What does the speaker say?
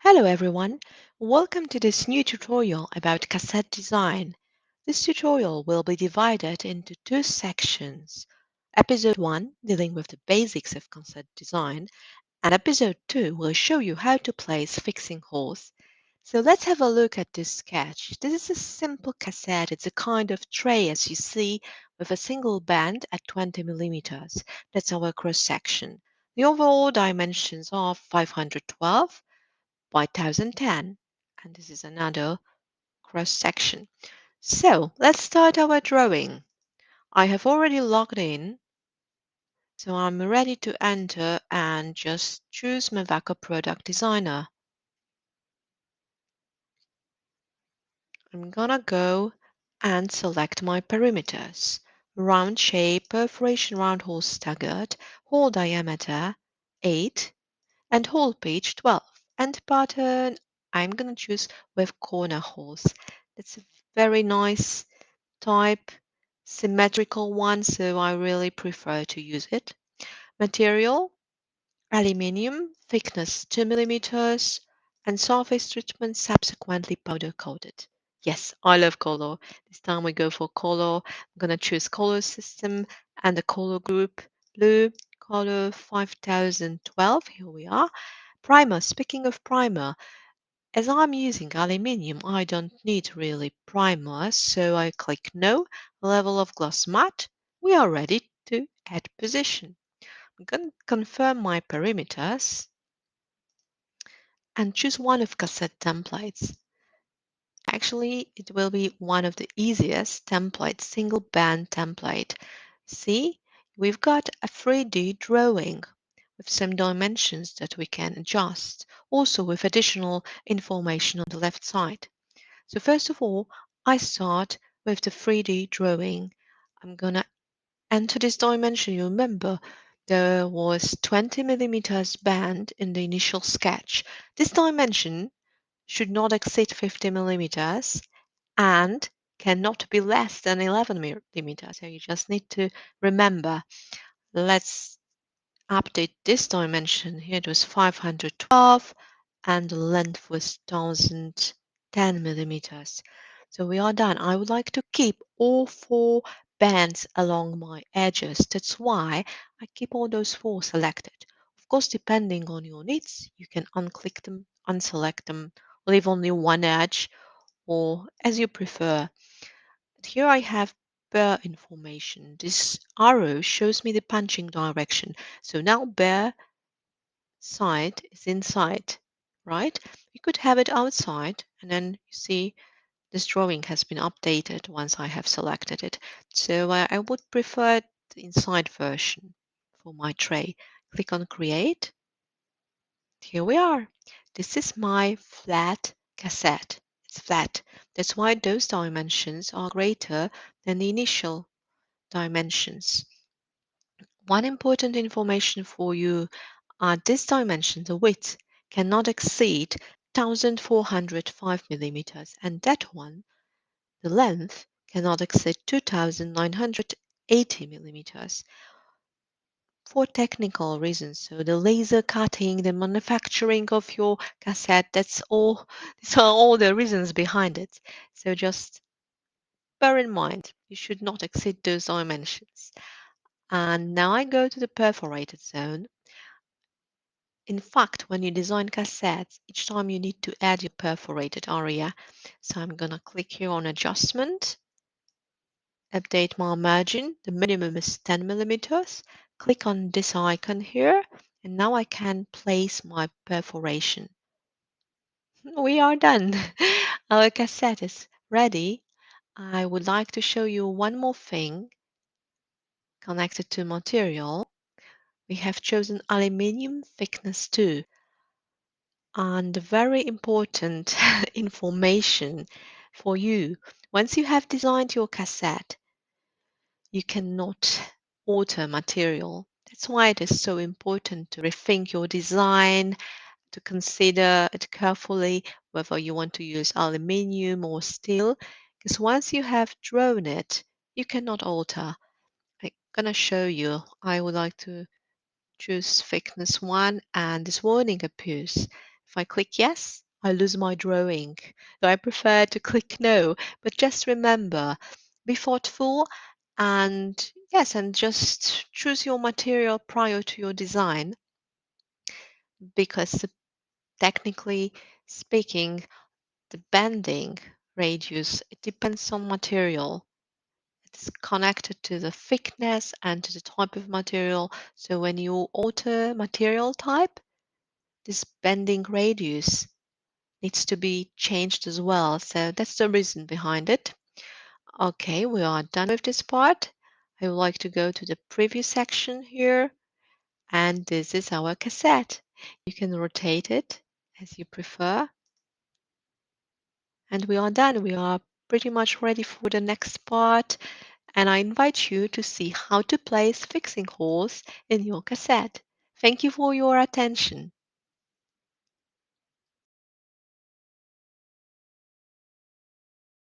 Hello everyone, welcome to this new tutorial about cassette design. This tutorial will be divided into two sections. Episode 1 dealing with the basics of cassette design and episode 2 will show you how to place fixing holes. So let's have a look at this sketch. This is a simple cassette. It's a kind of tray as you see with a single band at 20 millimeters. That's our cross section. The overall dimensions are 512 by 1010. And this is another cross section. So let's start our drawing. I have already logged in, so I'm ready to enter and just choose MEVACO Product Designer. I'm gonna go and select my perimeters. Round shape, perforation round hole staggered, hole diameter 8, and hole pitch 12. And pattern, I'm gonna choose with corner holes. It's a very nice type, symmetrical one, so I really prefer to use it. Material, aluminium, thickness 2 millimeters, and surface treatment subsequently powder coated. Yes, I love color. This time we go for color. I'm gonna choose color system and the color group blue, color 5012. Here we are. Primer, speaking of primer, as I'm using aluminium, I don't need really primer, so I click no, level of gloss matte. We are ready to add position. I'm going to confirm my perimeters and choose one of cassette templates. Actually, it will be one of the easiest templates, single band template. See, we've got a 3D drawing with some dimensions that we can adjust, also with additional information on the left side. So first of all, I start with the 3D drawing. I'm gonna enter this dimension. You remember there was 20 millimeters band in the initial sketch. This dimension should not exceed 50 millimeters and cannot be less than 11 millimeters. So you just need to remember. Let's update this dimension. Here it was 512 and the length was 1010 millimeters. So we are done. I would like to keep all four bands along my edges. That's why I keep all those four selected. Of course, depending on your needs, you can unclick them, unselect them, leave only one edge, or as you prefer. But here I have bear information. This arrow shows me the punching direction. So now bear side is inside, right? You could have it outside and then you see this drawing has been updated once I have selected it. So I would prefer the inside version for my tray. Click on create. Here we are. This is my flat cassette. It's flat. That's why those dimensions are greater than the initial dimensions. One important information for you are this dimension, the width, cannot exceed 1405 millimeters, and that one, the length, cannot exceed 2980 millimeters for technical reasons. So the laser cutting, the manufacturing of your cassette, these are all the reasons behind it. So just bear in mind, you should not exceed those dimensions. And now I go to the perforated zone. In fact, when you design cassettes, each time you need to add your perforated area. So I'm going to click here on adjustment, update my margin. The minimum is 10 millimeters. Click on this icon here, and now I can place my perforation. We are done. Our cassette is ready. I would like to show you one more thing connected to material. We have chosen aluminium thickness 2. And very important information for you. Once you have designed your cassette, you cannot alter material. That's why it is so important to rethink your design, to consider it carefully whether you want to use aluminium or steel. Because once you have drawn it, you cannot alter. I'm gonna show you. I would like to choose thickness 1 and this warning appears. If I click yes, I lose my drawing. So I prefer to click no, but just remember, be thoughtful and yes, and just choose your material prior to your design because technically speaking, the bending radius, it depends on material. It's connected to the thickness and to the type of material. So when you alter material type, this bending radius needs to be changed as well. So that's the reason behind it. Okay, we are done with this part. I would like to go to the preview section here. And this is our cassette. You can rotate it as you prefer. And we are done. We are pretty much ready for the next part. And I invite you to see how to place fixing holes in your cassette. Thank you for your attention.